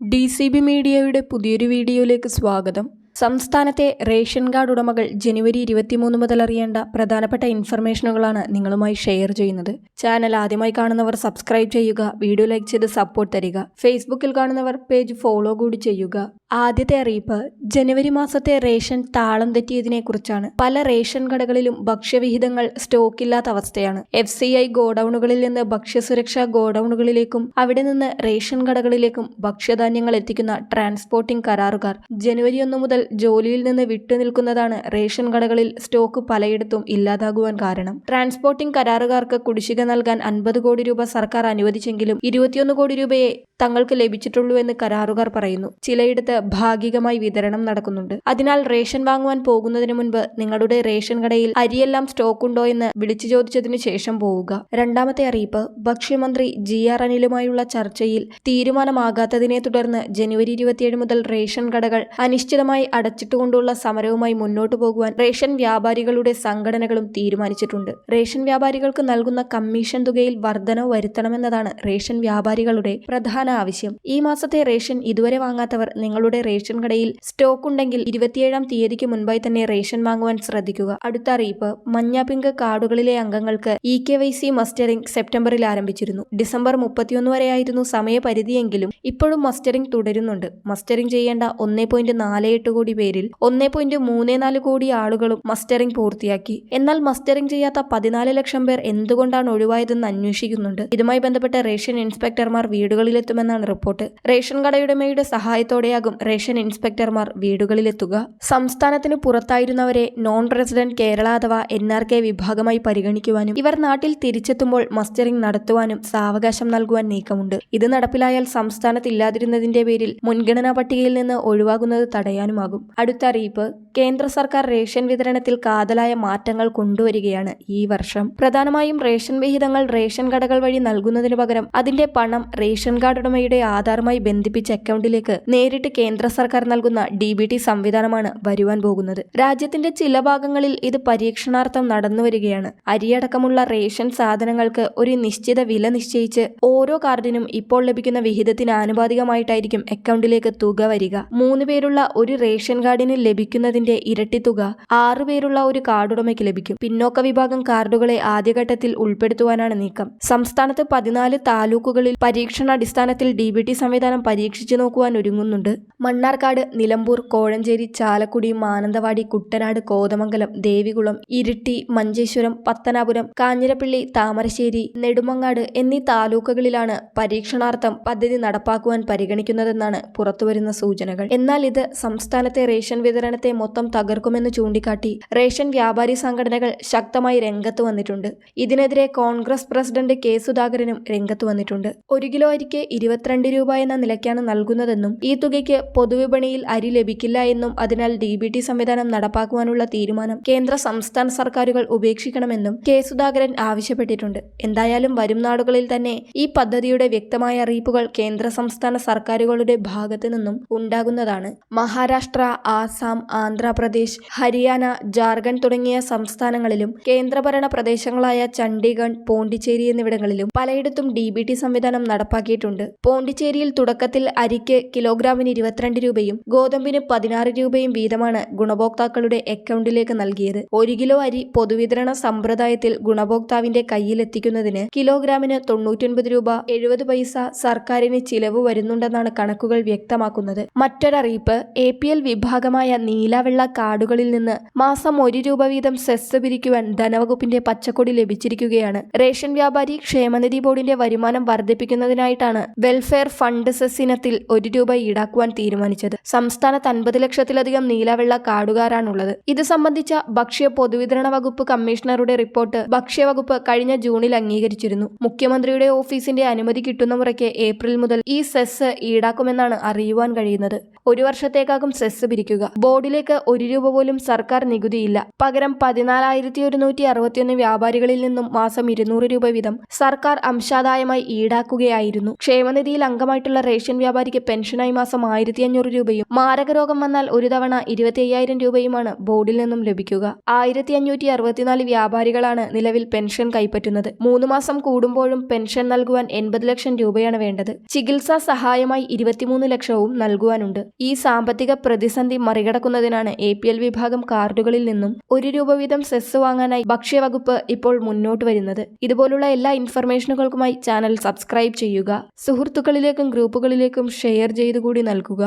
DCB മീഡിയയുടെ പുതിയൊരു വീഡിയോയിലേക്ക് സ്വാഗതം. സംസ്ഥാനത്തെ റേഷൻ കാർഡ് ഉടമകൾ ജനുവരി 23 മുതൽ അറിയേണ്ട പ്രധാനപ്പെട്ട ഇൻഫർമേഷനുകളാണ് നിങ്ങളുമായി ഷെയർ ചെയ്യുന്നത്. ചാനൽ ആദ്യമായി കാണുന്നവർ സബ്സ്ക്രൈബ് ചെയ്യുക, വീഡിയോ ലൈക്ക് ചെയ്ത് സപ്പോർട്ട് തരിക. ഫേസ്ബുക്കിൽ കാണുന്നവർ പേജ് ഫോളോ കൂടി ചെയ്യുക. ആദ്യത്തെ അറിയിപ്പ് ജനുവരി മാസത്തെ റേഷൻ താളം തെറ്റിയതിനെ കുറിച്ചാണ്. പല റേഷൻ കടകളിലും ഭക്ഷ്യവിഹിതങ്ങൾ സ്റ്റോക്കില്ലാത്ത അവസ്ഥയാണ്. FCI ഗോഡൌണുകളിൽ നിന്ന് ഭക്ഷ്യസുരക്ഷാ ഗോഡൌണുകളിലേക്കും അവിടെ നിന്ന് റേഷൻ കടകളിലേക്കും ഭക്ഷ്യധാന്യങ്ങൾ എത്തിക്കുന്ന ട്രാൻസ്പോർട്ടിംഗ് കരാറുകാർ ജനുവരി 1 മുതൽ ജോലിയിൽ നിന്ന് വിട്ടുനിൽക്കുന്നതാണ് റേഷൻ കടകളിൽ സ്റ്റോക്ക് പലയിടത്തും ഇല്ലാതാകുവാൻ കാരണം. ട്രാൻസ്പോർട്ടിംഗ് കരാറുകാർക്ക് കുടിശ്ശിക നൽകാൻ 50 കോടി രൂപ സർക്കാർ അനുവദിച്ചെങ്കിലും 21 കോടി രൂപയെ തങ്ങൾക്ക് ലഭിച്ചിട്ടുള്ളൂ എന്ന് കരാറുകാർ പറയുന്നു. ചിലയിടത്ത് ഭാഗികമായി വിതരണം നടക്കുന്നുണ്ട്. അതിനാൽ റേഷൻ വാങ്ങുവാൻ പോകുന്നതിന് മുൻപ് നിങ്ങളുടെ റേഷൻ കടയിൽ അരിയെല്ലാം സ്റ്റോക്ക് ഉണ്ടോ എന്ന് വിളിച്ചു ചോദിച്ചതിനു ശേഷം പോവുക. രണ്ടാമത്തെ അറിയിപ്പ് ഭക്ഷ്യമന്ത്രി GR അനിലുമായുള്ള ചർച്ചയിൽ തീരുമാനമാകാത്തതിനെ തുടർന്ന് ജനുവരി 27 മുതൽ റേഷൻ കടകൾ അനിശ്ചിതമായി അടച്ചിട്ടുകൊണ്ടുള്ള സമരവുമായി മുന്നോട്ടു പോകുവാൻ റേഷൻ വ്യാപാരികളുടെ സംഘടനകളും തീരുമാനിച്ചിട്ടുണ്ട്. റേഷൻ വ്യാപാരികൾക്ക് നൽകുന്ന കമ്മീഷൻ തുകയിൽ വർധനവ് വരുത്തണമെന്നതാണ് റേഷൻ വ്യാപാരികളുടെ പ്രധാന ആവശ്യം. ഈ മാസത്തെ റേഷൻ ഇതുവരെ വാങ്ങാത്തവർ നിങ്ങളുടെ റേഷൻ കടയിൽ സ്റ്റോക്ക് ഉണ്ടെങ്കിൽ 27-ാം തീയതിക്ക് മുൻപായി തന്നെ റേഷൻ വാങ്ങുവാൻ ശ്രദ്ധിക്കുക. അടുത്ത അറിയിപ്പ് മഞ്ഞ പിങ്ക് കാർഡുകളിലെ അംഗങ്ങൾക്ക് EKYC മസ്റ്ററിംഗ് സെപ്റ്റംബറിൽ ആരംഭിച്ചിരുന്നു. ഡിസംബർ 31 വരെയായിരുന്നു സമയപരിധിയെങ്കിലും ഇപ്പോഴും മസ്റ്ററിംഗ് തുടരുന്നുണ്ട്. മസ്റ്ററിംഗ് ചെയ്യേണ്ട 1.48 കോടി പേരിൽ 1.34 കോടി ആളുകളും മസ്റ്ററിംഗ് പൂർത്തിയാക്കി. എന്നാൽ മസ്റ്ററിംഗ് ചെയ്യാത്ത 14 ലക്ഷം പേർ എന്തുകൊണ്ടാണ് ഒഴിവായതെന്ന് അന്വേഷിക്കുന്നുണ്ട്. ഇതുമായി ബന്ധപ്പെട്ട റേഷൻ ഇൻസ്പെക്ടർമാർ വീടുകളിലെത്തുമെന്നാണ് റിപ്പോർട്ട്. റേഷൻ കടയുടമയുടെ സഹായത്തോടെയാകും റേഷൻ ഇൻസ്പെക്ടർമാർ വീടുകളിലെത്തുക. സംസ്ഥാനത്തിന് പുറത്തായിരുന്നവരെ നോൺ റെസിഡന്റ് കേരള അഥവാ NRK വിഭാഗമായി പരിഗണിക്കുവാനും ഇവർ നാട്ടിൽ തിരിച്ചെത്തുമ്പോൾ മസ്റ്ററിംഗ് നടത്തുവാനും സാവകാശം നൽകുവാൻ നീക്കമുണ്ട്. ഇത് നടപ്പിലായാൽ സംസ്ഥാനത്ത് ഇല്ലാതിരുന്നതിന്റെ പേരിൽ മുൻഗണനാ പട്ടികയിൽ നിന്ന് ഒഴിവാകുന്നത് തടയാനുമാകും. അടുത്ത അറിയിപ്പ് കേന്ദ്ര സർക്കാർ റേഷൻ വിതരണത്തിൽ കാതലായ മാറ്റങ്ങൾ കൊണ്ടുവരികയാണ് ഈ വർഷം. പ്രധാനമായും റേഷൻ വിഹിതങ്ങൾ റേഷൻ കടകൾ വഴി നൽകുന്നതിനു പകരം അതിന്റെ പണം റേഷൻ കാർഡ് ഉടമയുടെ ആധാറുമായി ബന്ധിപ്പിച്ച അക്കൗണ്ടിലേക്ക് നേരിട്ട് കേന്ദ്ര സർക്കാർ നൽകുന്ന DBT സംവിധാനമാണ് വരുവാൻ പോകുന്നത്. രാജ്യത്തിന്റെ ചില ഭാഗങ്ങളിൽ ഇത് പരീക്ഷണാർത്ഥം നടന്നുവരികയാണ്. അരിയടക്കമുള്ള റേഷൻ സാധനങ്ങൾക്ക് ഒരു നിശ്ചിത വില നിശ്ചയിച്ച് ഓരോ കാർഡിനും ഇപ്പോൾ ലഭിക്കുന്ന വിഹിതത്തിന് ആനുപാതികമായിട്ടായിരിക്കും അക്കൗണ്ടിലേക്ക് തുക വരിക. 3 പേരുള്ള ഒരു റേഷൻ കാർഡിന് ലഭിക്കുന്നതിന്റെ ഇരട്ടി തുക 6 പേരുള്ള ഒരു കാർഡുടമയ്ക്ക് ലഭിക്കും. പിന്നോക്ക വിഭാഗം കാർഡുകളെ ആദ്യഘട്ടത്തിൽ ഉൾപ്പെടുത്തുവാനാണ് നീക്കം. സംസ്ഥാനത്ത് 14 താലൂക്കുകളിൽ പരീക്ഷണാടിസ്ഥാനത്തിൽ DBT സംവിധാനം പരീക്ഷിച്ചു നോക്കുവാൻ ഒരുങ്ങുന്നുണ്ട്. മണ്ണാർക്കാട്, നിലമ്പൂർ, കോഴഞ്ചേരി, ചാലക്കുടി, മാനന്തവാടി, കുട്ടനാട്, കോതമംഗലം, ദേവികുളം, ഇരിട്ടി, മഞ്ചേശ്വരം, പത്തനാപുരം, കാഞ്ഞിരപ്പള്ളി, താമരശ്ശേരി, നെടുമങ്ങാട് എന്നീ താലൂക്കുകളിലാണ് പരീക്ഷണാർത്ഥം പദ്ധതി നടപ്പാക്കുവാൻ പരിഗണിക്കുന്നതെന്നാണ് പുറത്തുവരുന്ന സൂചനകൾ. എന്നാൽ ഇത് സംസ്ഥാനത്തെ റേഷൻ വിതരണത്തെ മൊത്തം തകർക്കുമെന്ന് ചൂണ്ടിക്കാട്ടി റേഷൻ വ്യാപാരി സംഘടനകൾ ശക്തമായി രംഗത്ത് വന്നിട്ടുണ്ട്. ഇതിനെതിരെ കോൺഗ്രസ് പ്രസിഡന്റ് K സുധാകരനും രംഗത്ത് വന്നിട്ടുണ്ട്. 1 കിലോ അരിക്ക് 22 രൂപ എന്ന നിലയ്ക്കാണ് നൽകുന്നതെന്നും ഈ തുകയ്ക്ക് പൊതുവിപണിയിൽ അരി ലഭിക്കില്ല എന്നും അതിനാൽ DBT സംവിധാനം നടപ്പാക്കുവാനുള്ള തീരുമാനം കേന്ദ്ര സംസ്ഥാന സർക്കാരുകൾ ഉപേക്ഷിക്കണമെന്നും K സുധാകരൻ ആവശ്യപ്പെട്ടിട്ടുണ്ട്. എന്തായാലും വരും നാടുകളിൽ തന്നെ ഈ പദ്ധതിയുടെ വ്യക്തമായ അറിയിപ്പുകൾ കേന്ദ്ര സംസ്ഥാന സർക്കാരുകളുടെ ഭാഗത്തു നിന്നും ഉണ്ടാകുന്നതാണ്. മഹാരാഷ്ട്ര, ആസാം, ആന്ധ്രാപ്രദേശ്, ഹരിയാന, ജാർഖണ്ഡ് തുടങ്ങിയ സംസ്ഥാനങ്ങളിലും കേന്ദ്രഭരണ പ്രദേശങ്ങളായ ചണ്ഡീഗഡ്, പോണ്ടിച്ചേരി എന്നിവിടങ്ങളിലും പലയിടത്തും DBT സംവിധാനം നടപ്പാക്കിയിട്ടുണ്ട്. പോണ്ടിച്ചേരിയിൽ തുടക്കത്തിൽ അരിക്ക് കിലോഗ്രാമിന് 22 രൂപയും ഗോതമ്പിന് 16 രൂപയും വീതമാണ് ഗുണഭോക്താക്കളുടെ അക്കൗണ്ടിലേക്ക് നൽകിയത്. 1 കിലോ അരി പൊതുവിതരണ സമ്പ്രദായത്തിൽ ഗുണഭോക്താവിന്റെ കയ്യിലെത്തിക്കുന്നതിന് കിലോഗ്രാമിന് 99 രൂപ 70 പൈസ സർക്കാരിന് ചിലവ് വരുന്നുണ്ടെന്നാണ് കണക്കുകൾ വ്യക്തമാക്കുന്നത്. മറ്റൊരറിയിപ്പ് APL വിഭാഗമായ നീലവെള്ള കാർഡുകളിൽ നിന്ന് മാസം 1 രൂപ വീതം സെസ് പിരിക്കുവാൻ ധനവകുപ്പിന്റെ പച്ചക്കൊടി ലഭിച്ചിരിക്കുകയാണ്. റേഷൻ വ്യാപാരി ക്ഷേമനിധി ബോർഡിന്റെ വരുമാനം വർദ്ധിപ്പിക്കുന്നതിനായിട്ടാണ് വെൽഫെയർ ഫണ്ട് സെസ് ഇനത്തിൽ 1 രൂപ ഈടാക്കുവാൻ തീരുമാനിച്ചത്. സംസ്ഥാനത്ത് 50 ലക്ഷത്തിലധികം നീലവെള്ള കാർഡുകാരാണുള്ളത്. ഇത് സംബന്ധിച്ച ഭക്ഷ്യ പൊതുവിതരണ വകുപ്പ് കമ്മീഷണറുടെ റിപ്പോർട്ട് ഭക്ഷ്യവകുപ്പ് കഴിഞ്ഞ ജൂണിൽ അംഗീകരിച്ചിരുന്നു. മുഖ്യമന്ത്രിയുടെ ഓഫീസിന്റെ അനുമതി കിട്ടുന്ന മുറയ്ക്ക് ഏപ്രിൽ മുതൽ ഈ സെസ് ഈടാക്കുമെന്നാണ് അറിയുവാൻ കഴിയുന്നത്. 1 വർഷത്തേക്കാകും സെസ് സെസ് പിരിക്കുക. ബോർഡിലേക്ക് 1 രൂപ പോലും സർക്കാർ നികുതിയില്ല. പകരം 14,161 വ്യാപാരികളിൽ നിന്നും മാസം 200 രൂപ വീതം സർക്കാർ അംശാദായമായി ഈടാക്കുകയായിരുന്നു. ക്ഷേമനിധിയിൽ അംഗമായിട്ടുള്ള റേഷൻ വ്യാപാരിക്ക് പെൻഷനായി മാസം 1,500 രൂപയും മാരകരോഗം വന്നാൽ ഒരു തവണ 25,000 രൂപയുമാണ് ബോർഡിൽ നിന്നും ലഭിക്കുക. 1,564 വ്യാപാരികളാണ് നിലവിൽ പെൻഷൻ കൈപ്പറ്റുന്നത്. 3 മാസം കൂടുമ്പോഴും പെൻഷൻ നൽകുവാൻ 80 ലക്ഷം രൂപയാണ് വേണ്ടത്. ചികിത്സാ സഹായമായി 23 ലക്ഷവും നൽകുവാനുണ്ട്. ഈ സാമ്പത്തിക പ്രതിസന്ധി മറികടക്കുന്നതിനാണ് APL വിഭാഗം കാർഡുകളിൽ നിന്നും 1 രൂപ വീതം സെസ് വാങ്ങാനായി ഭക്ഷ്യവകുപ്പ് ഇപ്പോൾ മുന്നോട്ട് വരുന്നത്. ഇതുപോലുള്ള എല്ലാ ഇൻഫർമേഷനുകൾക്കുമായി ചാനൽ സബ്സ്ക്രൈബ് ചെയ്യുക. സുഹൃത്തുക്കളിലേക്കും ഗ്രൂപ്പുകളിലേക്കും ഷെയർ ചെയ്തു കൂടി നൽകുക.